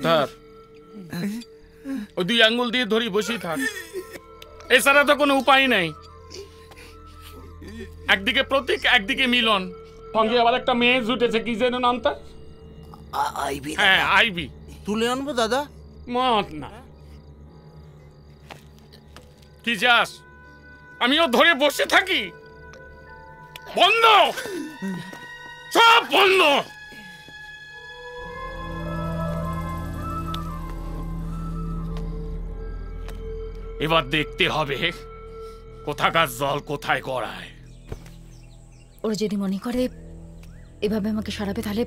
ধর, ওই 2 আঙ্গুল দিয়ে ধরি বসেই থাক, এছাড়া তো কোনো উপায় নাই। একদিকে প্রতীক, একদিকে মিলন, সঙ্গে আবার একটা মেয়ে জুটেছে, কি যেন নামটা? আইবি। হ্যাঁ আইবি। তুলে আনবো দাদা? মত না, কি যাস? আমিও ধরে বসে থাকি? বন্ধ, সব বন্ধ। এবার দেখতে হবে কোথাকার জল কোথায় গড়ায়। ওরা যদি মনে করে এভাবে আমাকে সরাবে, তাহলে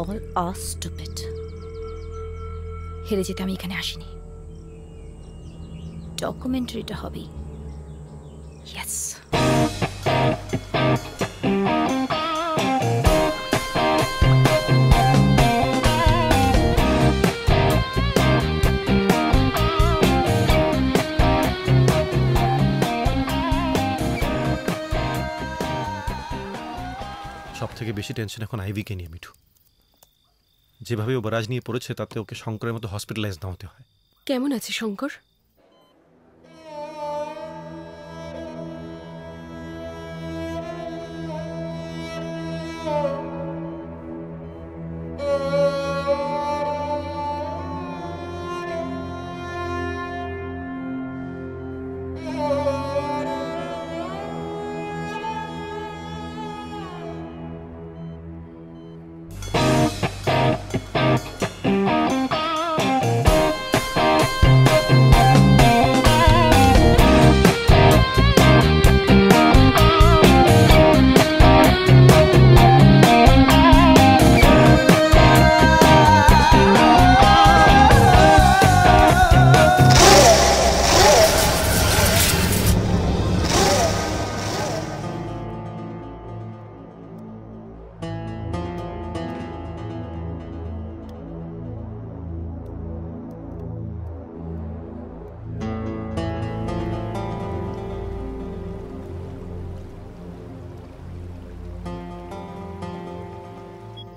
অল আর স্টুপিড। হেরে যেতে আমি এখানে আসিনি, ডকুমেন্টারিটা হবেই। ইয়েস। সব থেকে বেশি টেনশন এখন আইভিকে নিয়ে মিঠু। যেভাবে ও বরাজ নিয়ে পড়েছে তাতে ওকে শঙ্করের মতো হসপিটালাইজ না হতে হয়। কেমন আছে শঙ্কর?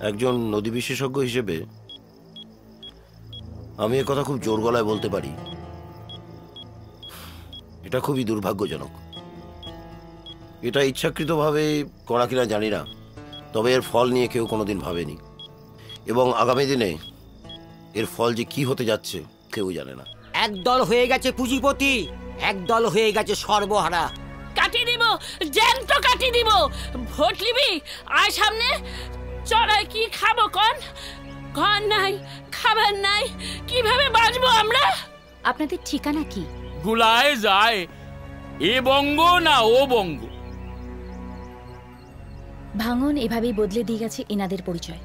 একজন নদী বিশেষজ্ঞ হিসেবে আমি এ কথা খুব জোর গলায় বলতে পারি, এটা খুবই দুর্ভাগ্যজনক। এটা ইচ্ছাকৃতভাবে করা কিনা জানি না, তবে এর ফল নিয়ে কেউ কোনোদিন ভাবেনি, এবং আগামী দিনে এর ফল যে কি হতে যাচ্ছে কেউ জানে না। একদল হয়ে গেছে পুঁজিপতি, একদল হয়ে গেছে সর্বহারা। কাটিয়ে দিব, জ্যান্ত কাটিয়ে দিব। ভোট নিবি? আয় সামনে। চড়াই কি খাবো কন? ঘর নাই, খাবার নাই, কিভাবে বাঁচবো আমরা? আপনাদের ঠিকানা কি? গুলায় যায়, এ বঙ্গ না ও বঙ্গ। ভাঙন এভাবেই বদলে দিয়ে গেছে এনাদের পরিচয়।